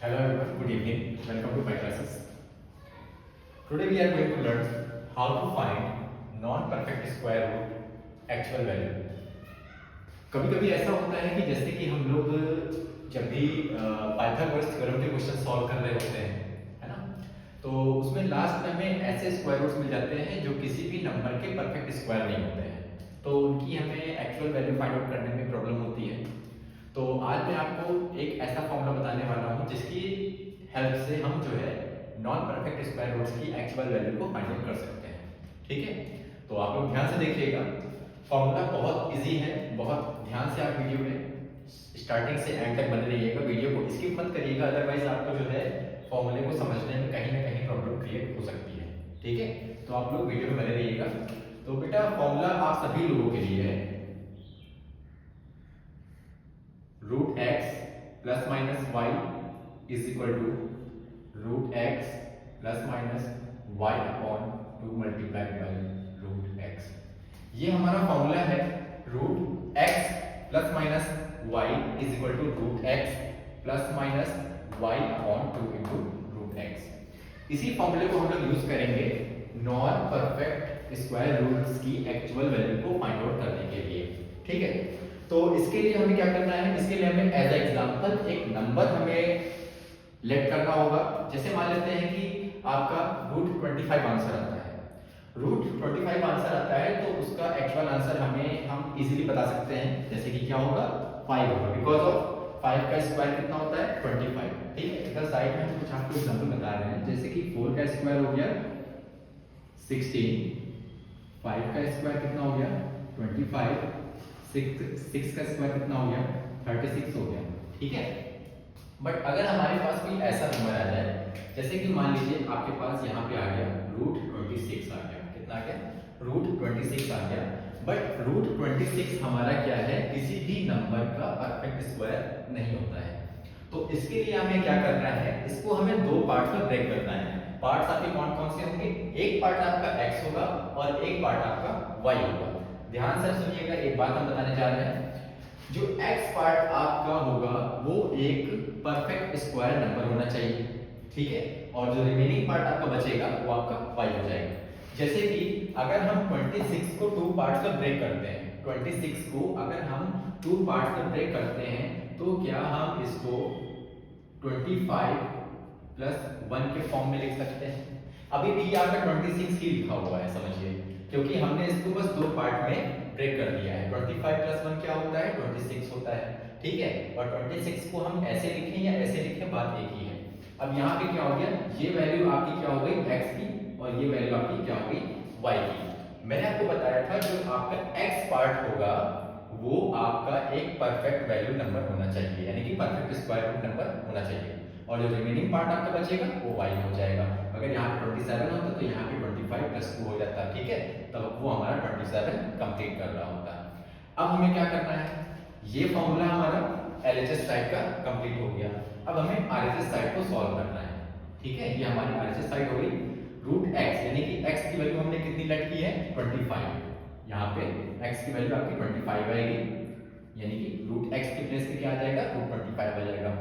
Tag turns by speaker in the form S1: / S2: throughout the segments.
S1: Hello everyone, good evening. Welcome to my classes. Today we are going to learn how to find non-perfect square root actual value. कभी कभी ऐसा होता है कि जैसे कि हम लोग जब भी पाइथागोरस थ्योरम के क्वेश्चन सॉल्व कर रहे होते हैं, है ना, तो उसमें लास्ट में हमें ऐसे स्क्वायर रूट्स मिल जाते हैं जो किसी भी नंबर के परफेक्ट स्क्वायर नहीं होते हैं, तो उनकी हमें एक्चुअल वैल्यू फाइंड आउट करने में प्रॉब्लम होती है। तो आज मैं आपको एक ऐसा फॉर्मूला बताने वाला हूँ जिसकी हेल्प से हम जो है नॉन परफेक्ट स्क्वायर रूट्स की एक्चुअल वैल्यू को फाइंड आउट कर सकते हैं। ठीक है, तो आप लोग ध्यान से देखिएगा, फॉर्मूला बहुत इजी है, बहुत ध्यान से आप वीडियो में स्टार्टिंग से एंड तक बने रहिएगा, वीडियो को स्किप मत करिएगा, अदरवाइज आपको जो है फॉर्मूले को समझने में कहीं ना कहीं प्रॉब्लम क्रिएट हो सकती है। ठीक है, तो आप लोग वीडियो में बने रहिएगा। तो बेटा फॉर्मूला आप सभी लोगों के लिए है, root x plus minus y is equal to root x plus minus y upon 2 multiplied by root x. ये हमारा फॉर्मूला है, root x plus minus y is equal to root x plus minus y upon 2 into root x. इसी फॉर्मूले को हम लोग use करेंगे non perfect square roots की एक्चुअल वैल्यू को फाइंड आउट करने के लिए। ठीक है, तो इसके लिए हमें क्या करना है, इसके लिए हमें एज एग्जांपल एक नंबर हमें लेट करना होगा। जैसे मान लेते हैं कि आपका रूट 25 आंसर आता है, रूट 25 आंसर आता है, तो उसका एक्चुअल आंसर हम इजीली बता सकते हैं। जैसे कि क्या होगा, 5 होगा, बिकॉज ऑफ 5 का स्क्वायर कितना होता है, 25। ठीक है, इधर साइड में हम कुछ आपको एग्जांपल बता रहे हैं, जैसे कि 4 का स्क्वायर हो गया 16, 5 का स्क्वायर कितना हो गया 25, 6 का स्क्वायर कितना हो गया 36 हो गया। ठीक है, बट अगर हमारे पास कोई ऐसा नंबर आ जाए, जैसे कि मान लीजिए आपके पास यहाँ पे आ गया रूट 26 आ गया, कितना आ गया, रूट 26 आ गया, बट रूट 26 हमारा क्या है, किसी भी नंबर का परफेक्ट स्क्वायर नहीं होता है। तो इसके लिए हमें क्या करना है, इसको हमें दो पार्ट में ब्रेक करना है। पार्ट्स आपके कौन कौन से होंगे, एक पार्ट आपका x होगा और एक पार्ट आपका y होगा। ध्यान से सुनिएगा, एक बात हम बताने जा रहे हैं, जो x पार्ट आपका होगा वो एक परफेक्ट स्क्वायर नंबर होना चाहिए। ठीक है, और जो रिमेनिंग पार्ट आपका बचेगा वो आपका y हो जाएगा। जैसे कि अगर हम 26 को 2 पार्ट्स में ब्रेक करते हैं, 26 को अगर हम 2 पार्ट्स में ब्रेक करते हैं, तो क्या हम इसको 25 प्लस 1 के फॉर्म में लिख सकते हैं। अभी भी यहाँ पे 26 ही लिखा हुआ है, समझिए, क्योंकि हमने इसको बस 2 पार्ट में ब्रेक कर दिया है। 25 प्लस 1 क्या होता है, 26 होता है। ठीक है, और 26 को हम ऐसे लिखें या ऐसे लिखें, बात एक ही है। अब यहाँ पे क्या हो गया, ये वैल्यू आपकी क्या हो गई x की, और ये वैल्यू आपकी क्या हो गई y की। मैंने आपको बताया था जो आपका x पार्ट होगा वो आपका एक परफेक्ट वैल्यू नंबर होना चाहिए, यानी कि परफेक्ट स्क्वायर रूट नंबर होना चाहिए, और जो रिमेनिंग पार्ट आपका बचेगा वो y हो जाएगा। अगर यहाँ पे 27 होता तो यहाँ पे 25 प्लस 2 हो जाता। ठीक है, तब वो हमारा 27 कंप्लीट कर रहा होता। अब हमें क्या करना है, ये फॉर्मूला हमारा LHS साइड का कंप्लीट हो गया, अब हमें RHS साइड को सॉल्व करना है। ठीक है, ये हमारी RHS साइड हो गई, रूट x यानी कि x की वैल्यू हमने कितनी लेट की है 25, यहाँ पे x की वैल्यू आपकी 25 आएगी, यानी कि रूट x की प्लेस पे क्या आ जाएगा, रूट 25 आ जाएगा।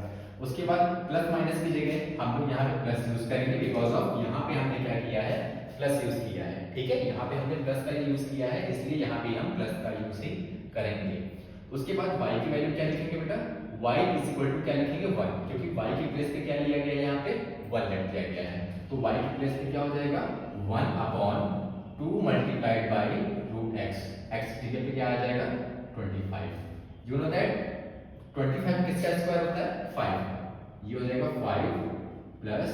S1: उसके बाद प्लस माइनस की जगह हम लोग यहाँ पे प्लस यूज करेंगे, बिकॉज ऑफ यहाँ पे हमने क्या किया है, प्लस यूज किया है। ठीक है, यहाँ पे हमने प्लस का यूज किया है, इसलिए यहाँ पे हम प्लस का यूज ही करेंगे। उसके बाद y की वैल्यू क्या लिखेंगे बेटा, y इज इक्वल टू क्या लिखेंगे 1, क्योंकि y की प्लेस पे क्या लिया गया है, यहाँ पे 1 लेट किया गया है, तो y की प्लेस पे क्या हो जाएगा 1 upon 2 multiplied by root x, x की जगह पे क्या आ जाएगा 25। यू नो दैट 25 किसका स्क्वायर होता है 5, ये हो जाएगा 5 प्लस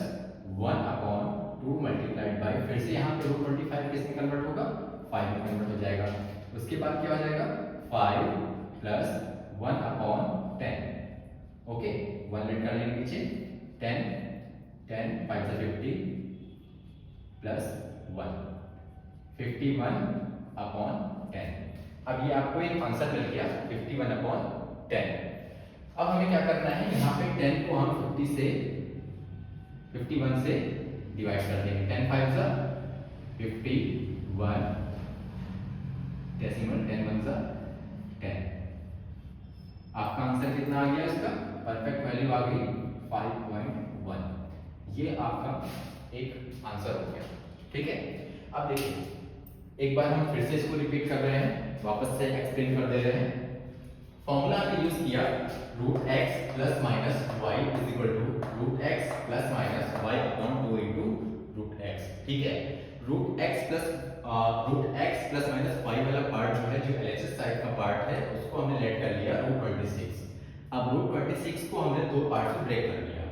S1: 1 अपॉन 2 मल्टीप्लाइड बाई, फिर से यहाँ पे रूट 25 किस में कन्वर्ट होगा 5 में कन्वर्ट हो जाएगा। उसके बाद क्या हो जाएगा 5 प्लस 1 अपॉन 10, ओके 1 लेट कर लेंगे नीचे, 10 10 5 से 50 प्लस 1 51 अपॉन 10। अब ये आपको एक आंसर मिल गया 51 अपॉन 10। अब हमें क्या करना है, यहाँ पे 10 को हम 51 से डिवाइड कर देंगे, 10 5 जा 51 डेसिमल 10 1 जा 10। आपका आंसर कितना आ गया, इसका परफेक्ट वैल्यू आ गई 5.1। ये आपका एक आंसर हो गया। ठीक है, अब देखिए एक बार हम फिर से इसको रिपीट कर रहे हैं, वापस से एक्सप्लेन कर दे रहे हैं। फॉर्मूला हमने यूज किया root x plus minus y is equal to root x plus minus y upon 2 into root x. ठीक है, root x plus minus y वाला पार्ट जो है, जो एलएचएस साइड का पार्ट है, उसको हमने लेट कर लिया रूट 26। अब रूट 26 को हमने दो पार्ट में ब्रेक कर लिया,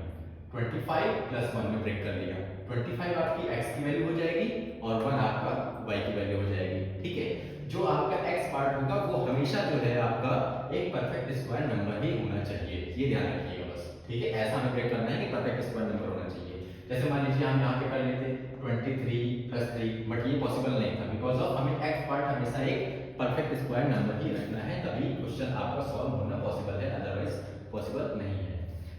S1: 25 प्लस 1 में ब्रेक कर लिया। 25 आपकी x की वैल्यू हो जाएगी और 1 आपका y की वैल्यू हो जाएगी। ठीक है, जो आपका x पार्ट होगा वो हमेशा जो है आपका एक परफेक्ट स्क्वायर नंबर ही होना चाहिए, ये ध्यान रखिएगा बस। ठीक है, ऐसा हमें ब्रेक करना है कि परफेक्ट स्क्वायर नंबर होना चाहिए। जैसे मान लीजिए हम यहाँ पे कर लेते 23 प्लस 3, बट ये पॉसिबल नहीं था बिकॉज ऑफ हमें x पार्ट हमेशा एक परफेक्ट स्क्वायर नंबर ही रखना है, तभी क्वेश्चन आपका सॉल्व होना पॉसिबल है, अदरवाइज पॉसिबल नहीं है।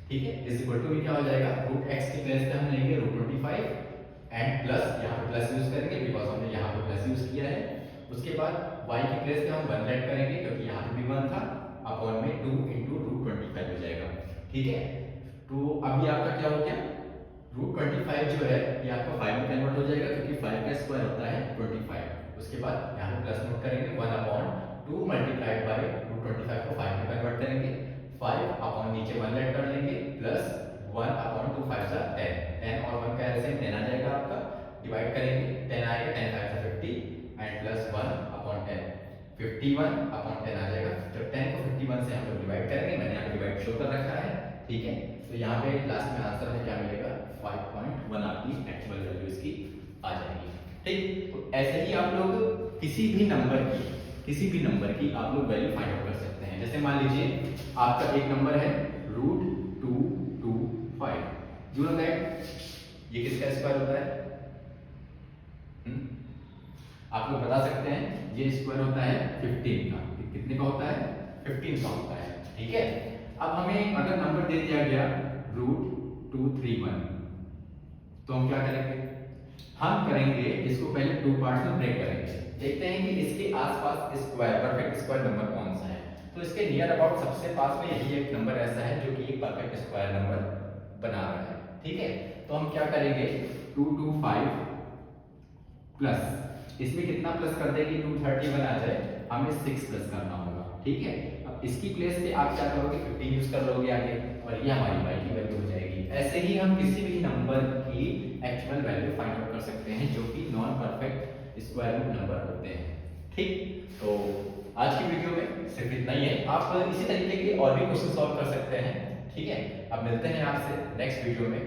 S1: ठीक है, इज इक्वल टू क्या हो जाएगा, रूट x की प्लेस पे हम लेंगे रूट 25 एंड प्लस यहाँ पे प्लस यूज करेंगे बिकॉज हमने यहाँ पे प्लस यूज किया है। उसके बाद y की प्लेस पे हम 1 ऐड करेंगे क्योंकि यहाँ पे भी 1 था, अपॉन में 2 इंटू रूट 25 हो जाएगा। ठीक है, तो अभी आपका क्या हो गया, रूट 25 जो है ये आपका 5 में कन्वर्ट हो जाएगा क्योंकि 5 का स्क्वायर होता है 25। उसके बाद यहाँ पे प्लस नोट करेंगे 1 अपॉन 2 मल्टीप्लाइड बाय रूट 25 को 5 में कन्वर्ट करेंगे, 5 अपॉन नीचे 1 ऐड कर लेंगे प्लस 1 अपॉन 2 5 सा 10, 10 और 1 का ऐसे 10 आ जाएगा आपका, डिवाइड करेंगे 10 आएगा, 10 5 सा 50 एंड प्लस 1 अपॉन 10, 51 अपॉन 10 आ जाएगा। जब 10 को 51 से हम लोग डिवाइड करेंगे, मैंने यहाँ पे डिवाइड शो कर रखा है। ठीक है, तो यहाँ पे लास्ट में आंसर में क्या मिलेगा, 5.1 आपकी एक्चुअल वैल्यू इसकी आ जाएगी। ठीक, तो ऐसे ही आप लोग किसी भी नंबर की आप लोग वैल्यू फाइंड आउट कर सकते हैं। जैसे मान लीजिए आपका एक नंबर है रूट 225, यू नो दैट ये किसका स्क्वायर होता है? आप लोग बता सकते हैं, ये स्क्वायर होता है 15 का। कितने का होता है? 15 का होता है। ठीक है, अब हमें अगर नंबर दे दिया गया रूट 231, तो हम क्या करेंगे, हम करेंगे इसको पहले टू पार्ट्स में ब्रेक करेंगे, देखते हैं कि इसके आसपास स्क्वायर परफेक्ट स्क्वायर नंबर कौन सा है। तो इसके नियर अबाउट सबसे पास में यही एक नंबर ऐसा है जो कि एक परफेक्ट स्क्वायर नंबर बना रहा है। ठीक है, तो हम क्या करेंगे, 225 प्लस इसमें कितना प्लस कर देंगे, 231 आ जाए, हमें 6 प्लस करना होगा। ठीक है, अब इसकी प्लेस पे आप क्या करोगे, 15 यूज कर लोगे आगे, और ये हमारी y की वैल्यू हो जाएगी। ऐसे ही हम किसी भी नंबर की एक्चुअल वैल्यू फाइंड आउट कर सकते हैं जो कि non perfect square root number होते हैं। ठीक, तो आज की वीडियो में सिर्फ इतना ही है, आप इसी तरीके के और भी क्वेश्चन सॉल्व कर सकते हैं। ठीक है, अब मिलते हैं आपसे नेक्स्ट वीडियो में।